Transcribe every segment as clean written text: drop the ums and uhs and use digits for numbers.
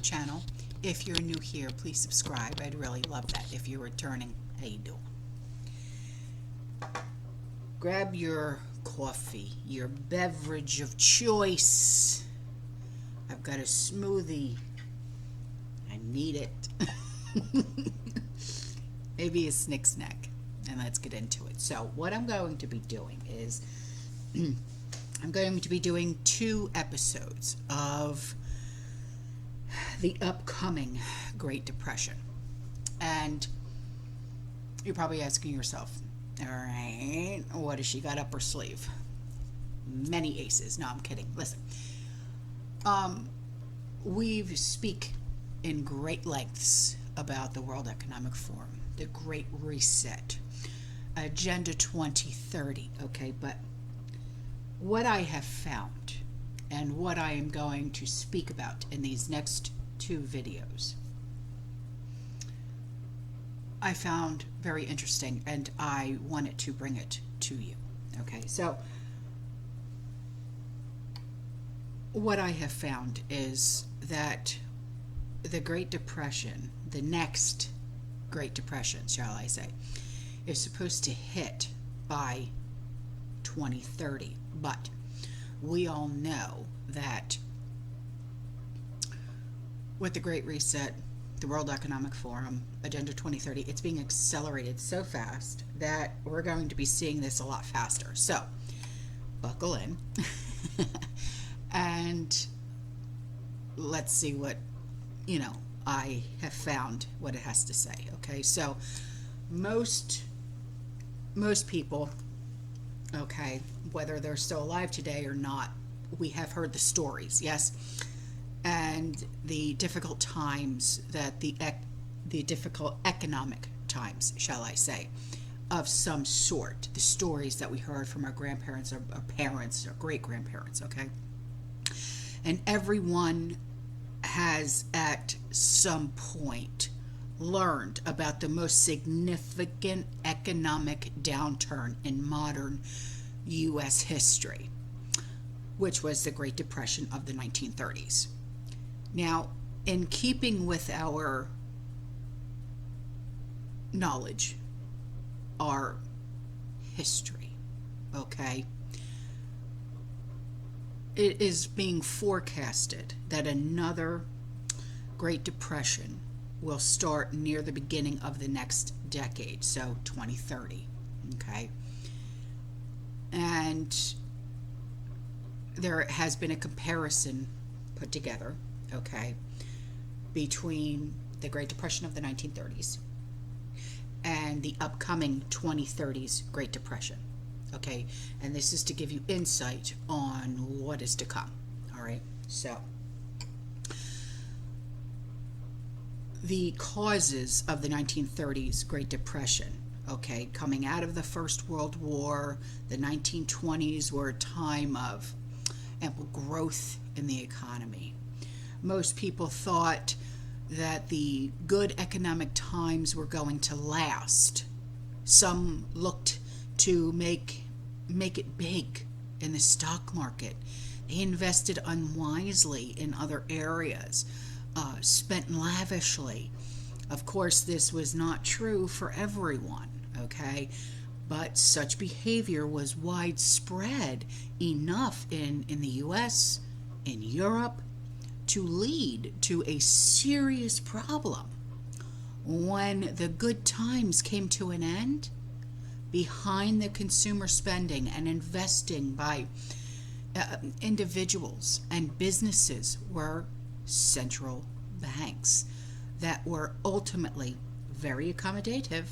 channel. If you're new here, please subscribe. I'd really love that. If you're returning, how you doing? Grab your coffee, your beverage of choice. I've got a smoothie. I need it. Maybe a snack, and let's get into it. So what I'm going to be doing is I'm going to be doing 2 episodes of the upcoming Great Depression. And you're probably asking yourself, all right, what has she got up her sleeve? Many aces. No, I'm kidding. Listen, we speak in great lengths about the World Economic Forum, the Great Reset, Agenda 2030, okay? But what I have found and what I am going to speak about in these next 2 videos, I found very interesting, and I wanted to bring it to you. Okay, so what I have found is that the Great Depression, the next Great Depression, shall I say, is supposed to hit by 2030. But we all know that with the Great Reset, the World Economic Forum, Agenda 2030, it's being accelerated so fast that we're going to be seeing this a lot faster. So, buckle in and let's see what, I have found, what it has to say. Okay, so most people, okay, whether they're still alive today or not, we have heard the stories, yes, and the difficult times that the difficult economic times, shall I say, of some sort, the stories that we heard from our grandparents, our parents, our great-grandparents, okay? And everyone has at some point learned about the most significant economic downturn in modern U.S. history, which was the Great Depression of the 1930s. Now, in keeping with our knowledge, our history, okay, it is being forecasted that another Great Depression will start near the beginning of the next decade, so 2030, okay? And there has been a comparison put together, okay, between the Great Depression of the 1930s and the upcoming 2030s Great Depression, okay? And this is to give you insight on what is to come, all right? So, the causes of the 1930s Great Depression, okay, coming out of the First World War, the 1920s were a time of ample growth in the economy. Most people thought that the good economic times were going to last. Some looked to make it big in the stock market. They invested unwisely in other areas, spent lavishly. Of course, this was not true for everyone, okay? But such behavior was widespread enough in the U.S., in Europe, to lead to a serious problem. When the good times came to an end, behind the consumer spending and investing by individuals and businesses were central banks that were ultimately very accommodative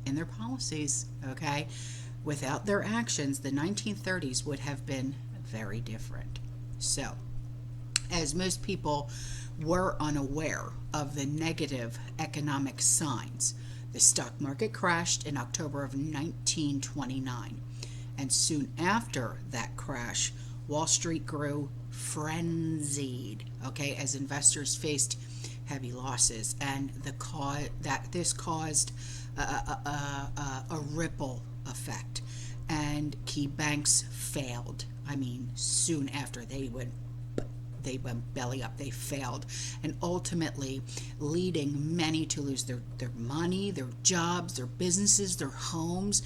in their policies, okay? Without their actions, the 1930s would have been very different. So, as most people were unaware of the negative economic signs, the stock market crashed in October of 1929. And soon after that crash, Wall Street grew frenzied, okay, as investors faced heavy losses, and this caused a ripple effect, and key banks failed. I mean, soon after they went they went belly up, they failed, and ultimately leading many to lose their money, their jobs, their businesses, their homes.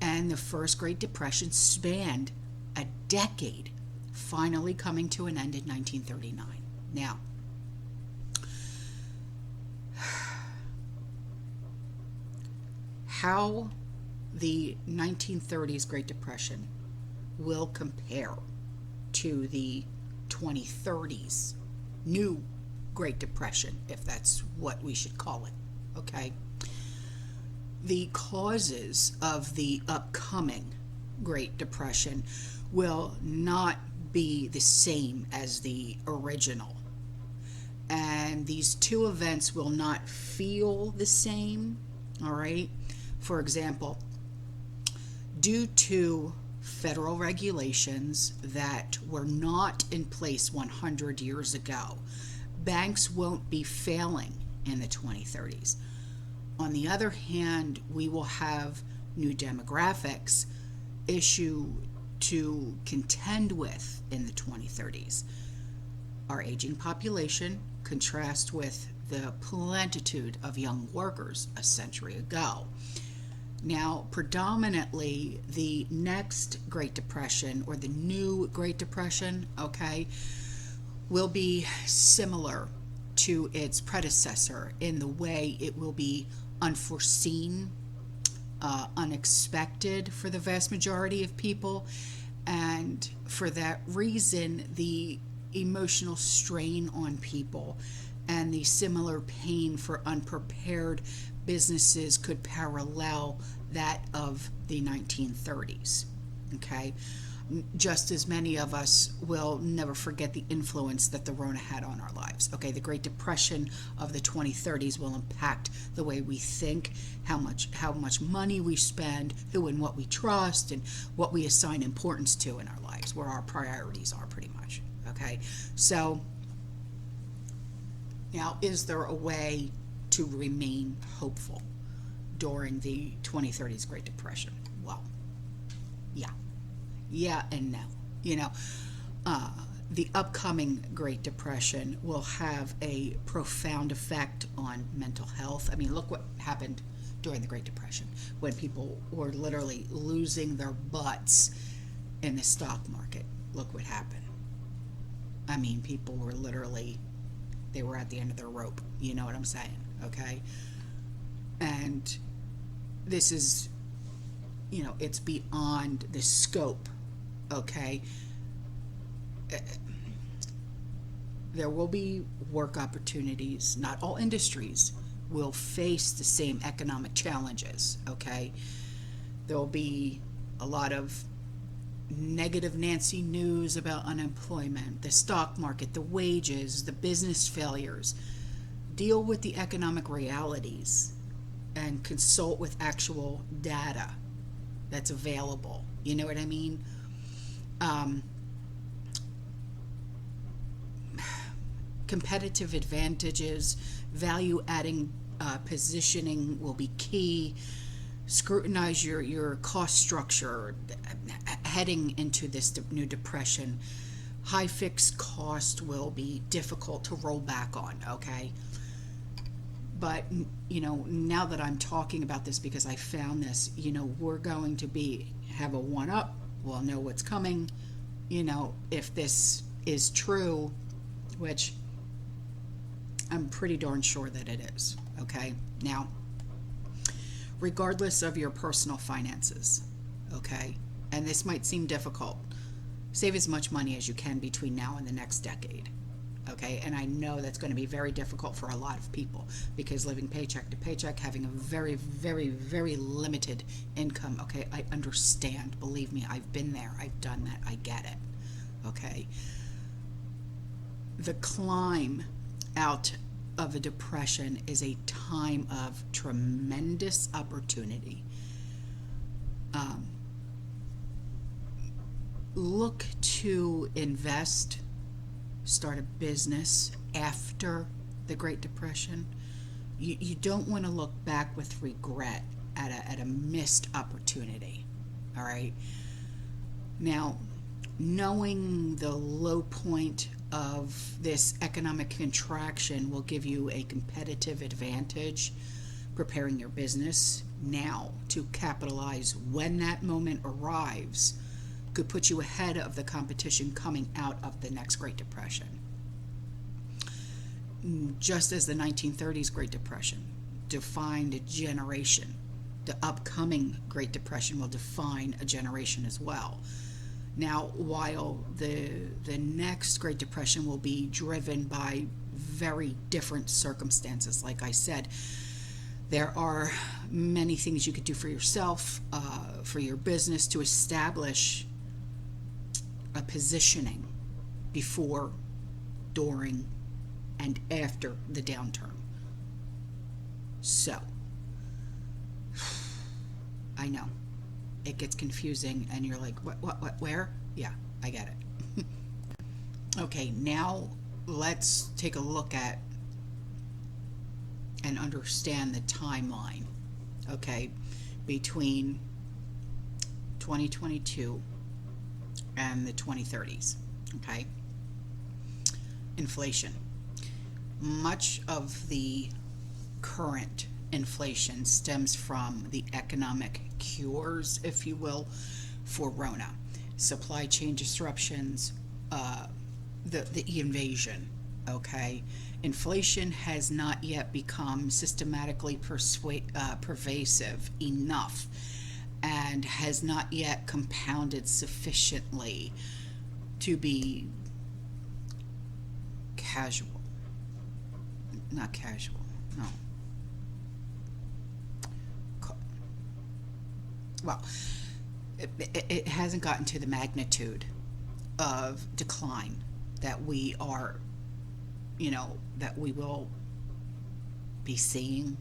And the first Great Depression spanned a decade, finally coming to an end in 1939. Now, how the 1930s Great Depression will compare to the 2030s new Great Depression, if that's what we should call it, okay? The causes of the upcoming Great Depression will not be the same as the original. And these two events will not feel the same, all right? For example, due to federal regulations that were not in place 100 years ago, banks won't be failing in the 2030s. On the other hand, we will have new demographics issue to contend with in the 2030s. Our aging population contrasts with the plentitude of young workers a century ago. Now, predominantly, the next Great Depression, or the new Great Depression, okay, will be similar to its predecessor in the way it will be unforeseen, unexpected for the vast majority of people, and for that reason, the emotional strain on people and the similar pain for unprepared businesses could parallel that of the 1930s, okay? Just as many of us will never forget the influence that the Rona had on our lives, okay? The Great Depression of the 2030s will impact the way we think, how much money we spend, who and what we trust, and what we assign importance to in our lives, where our priorities are pretty much, okay? So now, is there a way to remain hopeful during the 2030s Great Depression? Well, yeah and no. You know, the upcoming Great Depression will have a profound effect on mental health. I mean, look what happened during the Great Depression when people were literally losing their butts in the stock market. Look what happened. I mean, people were literally, they were at the end of their rope. You know what I'm saying? Okay? And this is, you know, it's beyond the scope, okay? There will be work opportunities. Not all industries will face the same economic challenges, okay? There will be a lot of negative Nancy news about unemployment, the stock market, the wages, the business failures. Deal with the economic realities and consult with actual data that's available. You know what I mean? Competitive advantages, value-adding positioning will be key. Scrutinize your cost structure heading into this new depression. High fixed cost will be difficult to roll back on, okay? But, you know, now that I'm talking about this because I found this, you know, we're going to have a one-up. We'll know what's coming, you know, if this is true, which I'm pretty darn sure that it is, okay? Now, regardless of your personal finances, okay, and this might seem difficult, save as much money as you can between now and the next decade, okay? And I know that's going to be very difficult for a lot of people because living paycheck to paycheck, having a very, very, very limited income, okay? I understand. Believe me, I've been there. I've done that. I get it, okay? The climb out of a depression is a time of tremendous opportunity. Look to invest, start a business after the Great Depression. You don't want to look back with regret at a missed opportunity, all right? Now, knowing the low point of this economic contraction will give you a competitive advantage preparing your business now to capitalize when that moment arrives, could put you ahead of the competition coming out of the next Great Depression. Just as the 1930s Great Depression defined a generation, the upcoming Great Depression will define a generation as well. Now, while the next Great Depression will be driven by very different circumstances, like I said, there are many things you could do for yourself, for your business, to establish a positioning before, during, and after the downturn. So, I know it gets confusing and you're like, what, where? Yeah, I get it. Okay, now let's take a look at and understand the timeline, okay, between 2022 and the 2030s, okay? Inflation. Much of the current inflation stems from the economic cures, if you will, for Rona. Supply chain disruptions, the invasion, okay? Inflation has not yet become systematically pervasive enough and has not yet compounded sufficiently to be not casual, no. Well, it hasn't gotten to the magnitude of decline that we are, that we will be seeing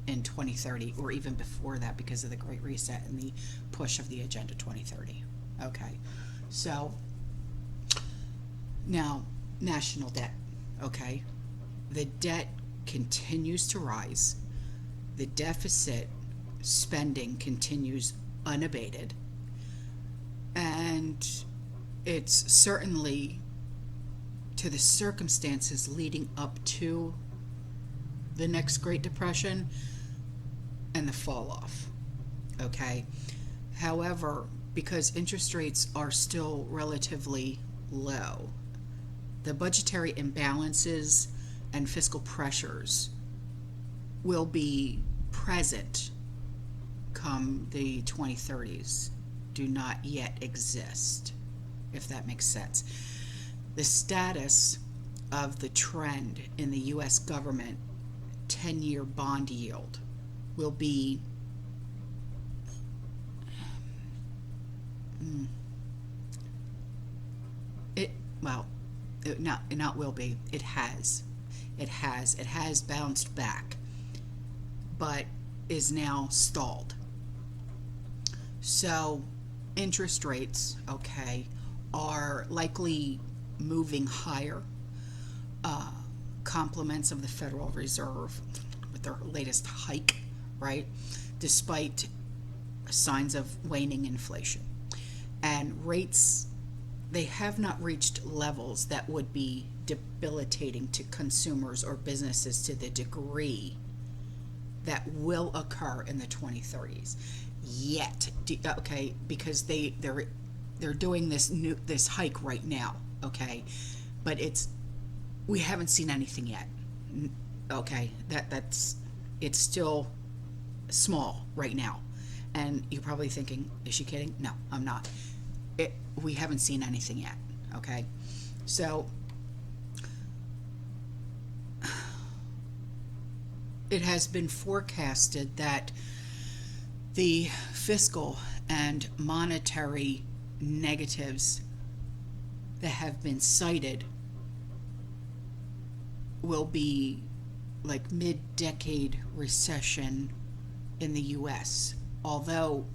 in 2030 or even before that because of the Great Reset and the push of the Agenda 2030. Okay, so now national debt, okay? The debt continues to rise. The deficit spending continues unabated. And it's certainly to the circumstances leading up to the next Great Depression and the fall off, okay? However, because interest rates are still relatively low, the budgetary imbalances and fiscal pressures will be present come the 2030s, do not yet exist, if that makes sense. The status of the trend in the U.S. government 10-year bond yield will be it has bounced back, but is now stalled. So interest rates, okay, are likely moving higher. Compliments of the Federal Reserve with their latest hike, right, despite signs of waning inflation. And rates, they have not reached levels that would be debilitating to consumers or businesses to the degree that will occur in the 2030s yet, okay, because they're doing this hike right now, okay, but we haven't seen anything yet, okay, it's still small right now. And you're probably thinking, is she kidding? No, I'm not. We haven't seen anything yet, okay? So it has been forecasted that the fiscal and monetary negatives that have been cited will be like mid-decade recession in the U.S., although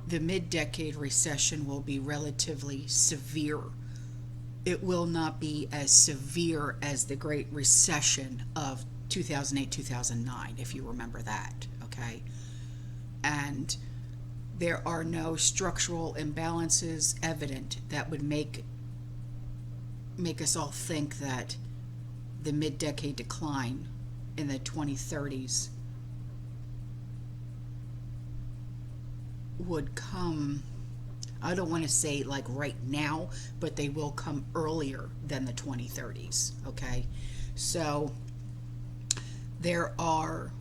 the mid-decade recession will be relatively severe. It will not be as severe as the Great Recession of 2008-2009, if you remember that, okay? And there are no structural imbalances evident that would make make us all think that the mid-decade decline in the 2030s would come, I don't want to say like right now, but they will come earlier than the 2030s, okay? So there are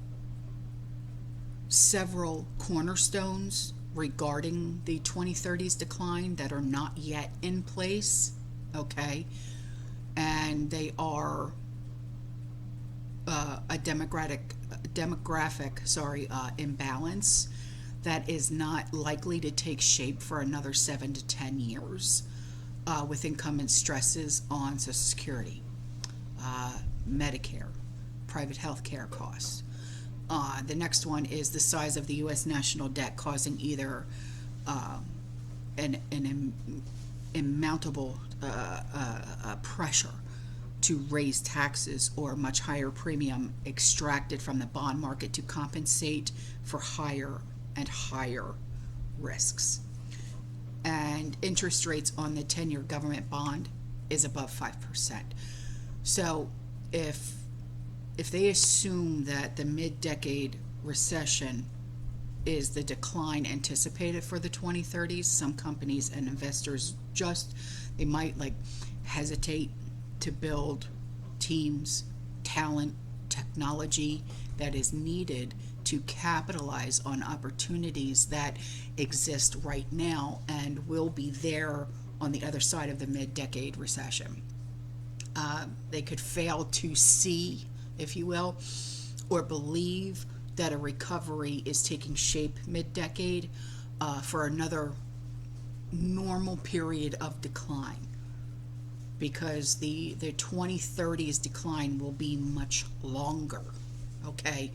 several cornerstones regarding the 2030s decline that are not yet in place, okay? And they are a demographic imbalance that is not likely to take shape for another 7 to 10 years, with incumbent stresses on Social Security, Medicare, private health care costs. The next one is the size of the U.S. national debt causing either an immountable pressure to raise taxes or much higher premium extracted from the bond market to compensate for higher and higher risks. And interest rates on the 10-year government bond is above 5%. So if they assume that the mid-decade recession is the decline anticipated for the 2030s, some companies and investors they might like hesitate to build teams, talent, technology that is needed to capitalize on opportunities that exist right now and will be there on the other side of the mid-decade recession. They could fail to see, if you will, or believe that a recovery is taking shape mid-decade for another normal period of decline, because the 2030s decline will be much longer, okay,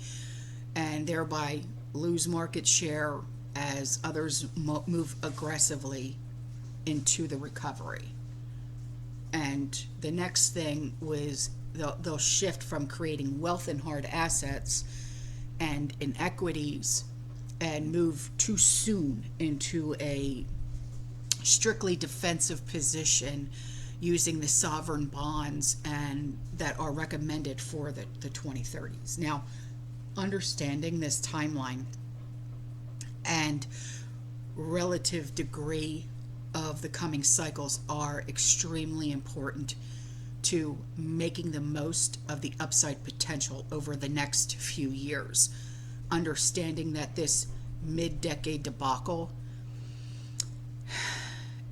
and thereby lose market share as others move aggressively into the recovery. And the next thing was they'll shift from creating wealth in hard assets and in equities and move too soon into a strictly defensive position using the sovereign bonds and that are recommended for the 2030s. Now, understanding this timeline and relative degree of the coming cycles are extremely important to making the most of the upside potential over the next few years. Understanding that this mid-decade debacle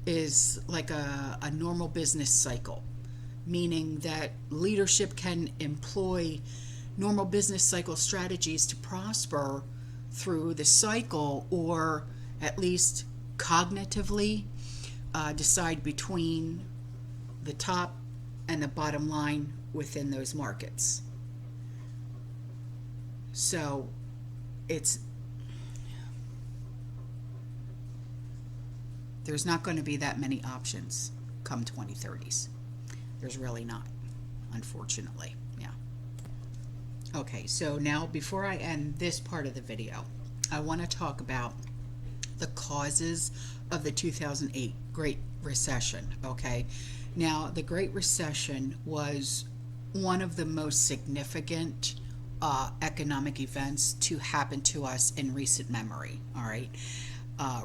is like a normal business cycle, meaning that leadership can employ normal business cycle strategies to prosper through the cycle, or at least cognitively decide between the top and the bottom line within those markets. So there's not going to be that many options come 2030s. There's really not, unfortunately. Yeah. Okay, so now before I end this part of the video, I want to talk about the causes of the 2008 Great Recession, okay? Now, the Great Recession was one of the most significant economic events to happen to us in recent memory, all right?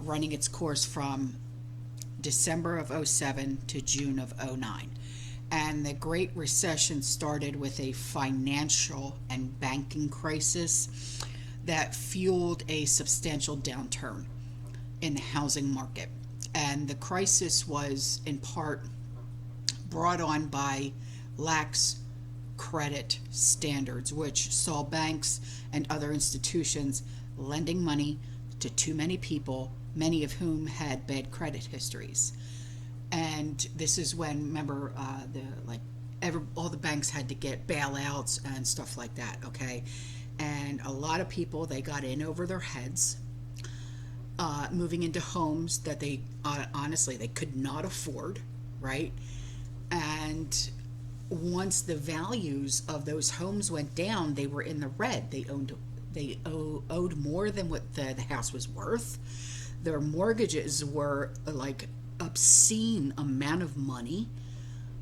Running its course from December of 07 to June of 09. And the Great Recession started with a financial and banking crisis that fueled a substantial downturn in the housing market. And the crisis was in part brought on by lax credit standards, which saw banks and other institutions lending money to too many people, many of whom had bad credit histories. And this is when, remember, all the banks had to get bailouts and stuff like that, okay? And a lot of people, they got in over their heads, moving into homes that they honestly they could not afford, right? And once the values of those homes went down, they were in the red. They owed more than what the house was worth. Their mortgages were like obscene amount of money.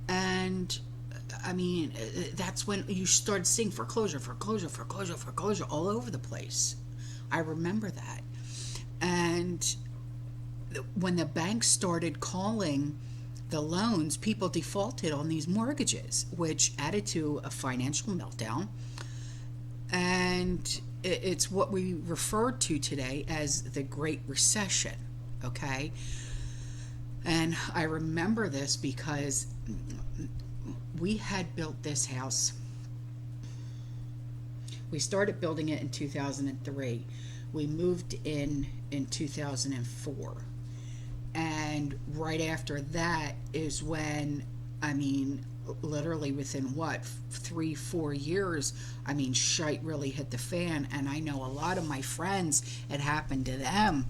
And I mean, that's when you started seeing foreclosure, foreclosure, foreclosure, foreclosure all over the place. I remember that. And when the banks started calling the loans, people defaulted on these mortgages, which added to a financial meltdown. And it's what we refer to today as the Great Recession, okay? And I remember this because we had built this house. We started building it in 2003. We moved in 2004. And right after that is when, I mean, literally within what, 3-4 years, I mean, shite really hit the fan. And I know a lot of my friends, it happened to them.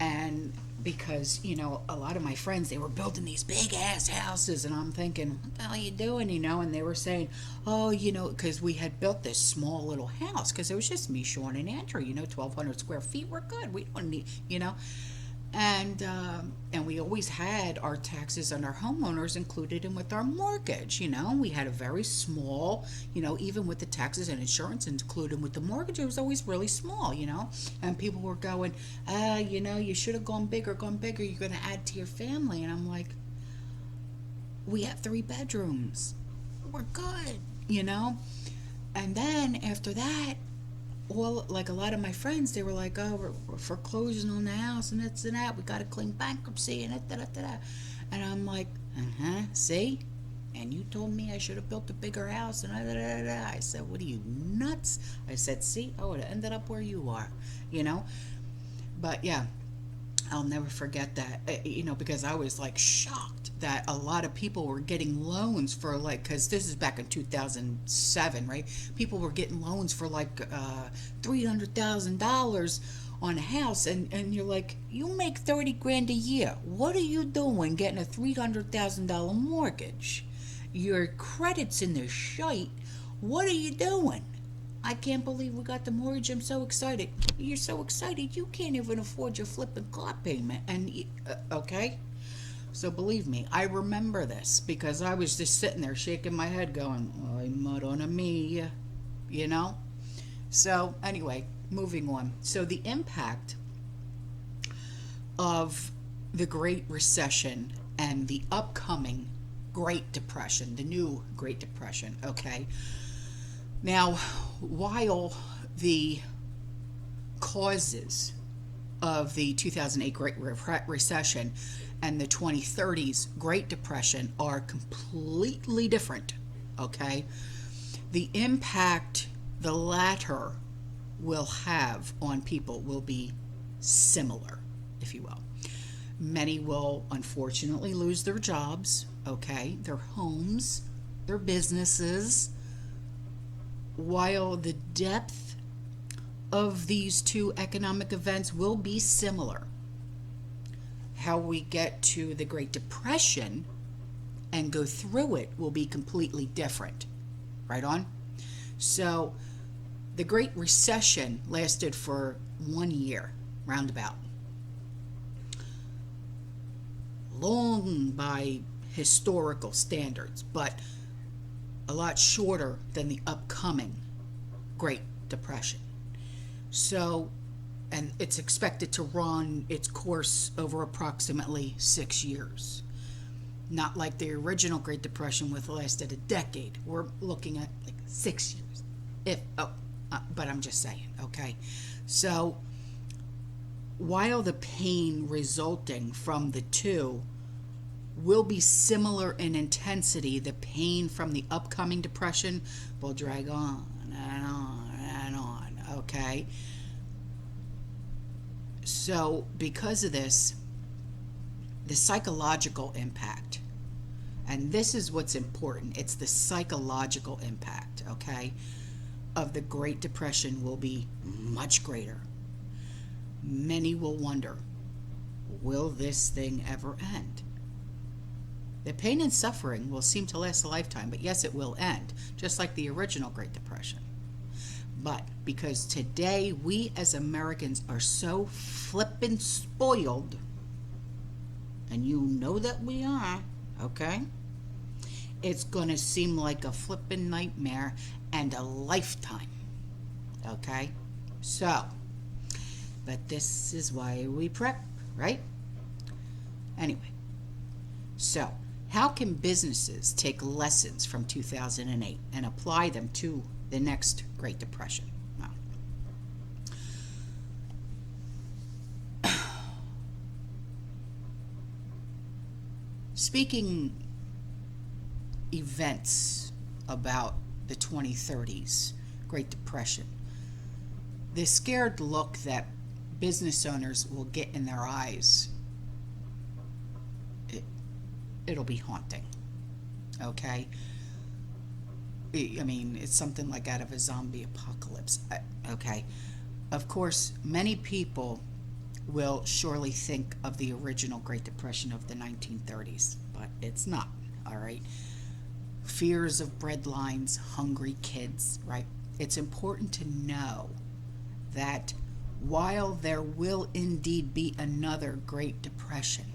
And because, you know, a lot of my friends, they were building these big ass houses, and I'm thinking, what the hell are you doing, you know? And they were saying, oh, you know, because we had built this small little house, because it was just me, Sean, and Andrew, you know, 1,200 square feet, we're good, we don't need, you know. And we always had our taxes and our homeowners included in with our mortgage. You know, we had a very small, you know, even with the taxes and insurance included with the mortgage, it was always really small. You know, and people were going, you know, you should have gone bigger. You're going to add to your family, and I'm like, we have 3 bedrooms, we're good. You know, and then after that, well, like a lot of my friends, they were like, oh, we're foreclosing on the house and this and that. We got to claim bankruptcy and da. And I'm like, see? And you told me I should have built a bigger house and da. I said, what are you, nuts? I said, see, I would have ended up where you are, you know? But yeah, I'll never forget that, you know, because I was like shocked that a lot of people were getting loans for like, because this is back in 2007, right? People were getting loans for like $300,000 on a house, and you're like, you make 30 grand a year. What are you doing getting a $300,000 mortgage? Your credit's in the shite. What are you doing? I can't believe we got the mortgage. I'm so excited. You're so excited you can't even afford your flipping car payment. And okay, so believe me, I remember this because I was just sitting there shaking my head going, ay, madonna mia, you know. So anyway, moving on. So the impact of the Great Recession and the upcoming Great Depression, the new Great Depression, okay. Now, while the causes of the 2008 Great Recession and the 2030s Great Depression are completely different, okay, the impact the latter will have on people will be similar, if you will. Many will unfortunately lose their jobs, okay, their homes, their businesses, while the depth of these two economic events will be similar. How we get to the Great Depression and go through it will be completely different. Right on? So, the Great Recession lasted for 1 year, roundabout. Long by historical standards, but a lot shorter than the upcoming Great Depression. So, and it's expected to run its course over approximately 6 years. Not like the original Great Depression, which lasted a decade. We're looking at like 6 years. But I'm just saying, okay? So, while the pain resulting from the two will be similar in intensity, the pain from the upcoming depression will drag on and on and on, okay? So, because of this, the psychological impact, and this is what's important, it's the psychological impact, okay, of the Great Depression will be much greater. Many will wonder, will this thing ever end? The pain and suffering will seem to last a lifetime, but yes, it will end, just like the original Great Depression. But because today we as Americans are so flippin' spoiled, and you know that we are, okay? it's going to seem like a flippin' nightmare and a lifetime. Okay? So, but this is why we prep, right? Anyway, so how can businesses take lessons from 2008 and apply them to the next Great Depression? Well, speaking events about the 2030s Great Depression, the scared look that business owners will get in their eyes, it'll be haunting. Okay? I mean, it's something like out of a zombie apocalypse. Okay? Of course, many people will surely think of the original Great Depression of the 1930s, but it's not. All right? Fears of breadlines, hungry kids, right? It's important to know that while there will indeed be another Great Depression,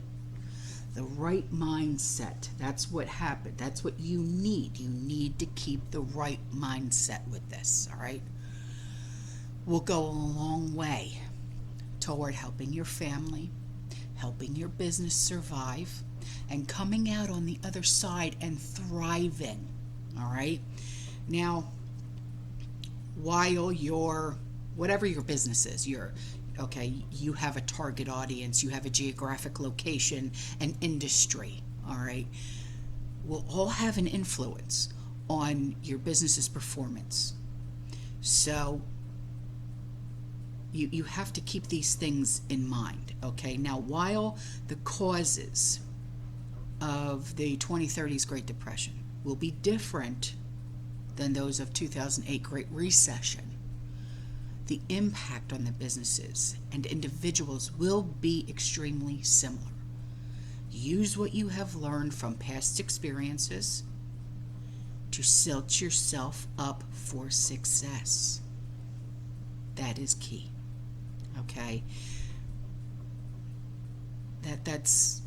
the right mindset, that's what happened. That's what you need. You need to keep the right mindset with this, all right? Will go a long way toward helping your family, helping your business survive, and coming out on the other side and thriving, all right? Now, while you're, whatever your business is, you have a target audience, you have a geographic location, an industry, all right, will all have an influence on your business's performance. So you have to keep these things in mind, okay? Now, while the causes of the 2030s Great Depression will be different than those of 2008 Great Recession, the impact on the businesses and individuals will be extremely similar. Use what you have learned from past experiences to set yourself up for success. That is key. Okay? That's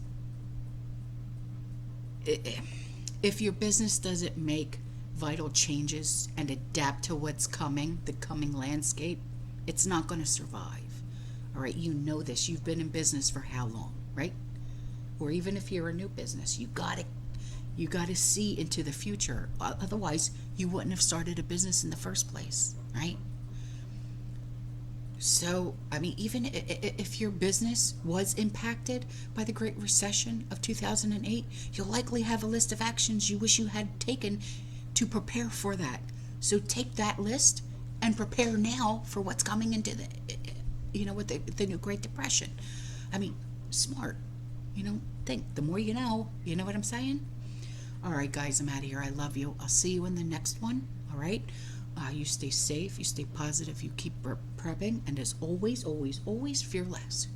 if your business doesn't make vital changes and adapt to what's coming, the coming landscape, it's not going to survive. All right, you know this. You've been in business for how long, right? Or even if you're a new business, you got to see into the future. Otherwise, you wouldn't have started a business in the first place, right? So, I mean, even if your business was impacted by the Great Recession of 2008, you'll likely have a list of actions you wish you had taken to prepare for that. So take that list and prepare now for what's coming into with the new Great Depression. I mean, smart. Think. The more you know what I'm saying? All right, guys, I'm out of here. I love you. I'll see you in the next one. All right? You stay safe, you stay positive, you keep prepping, and as always, always, always fear less.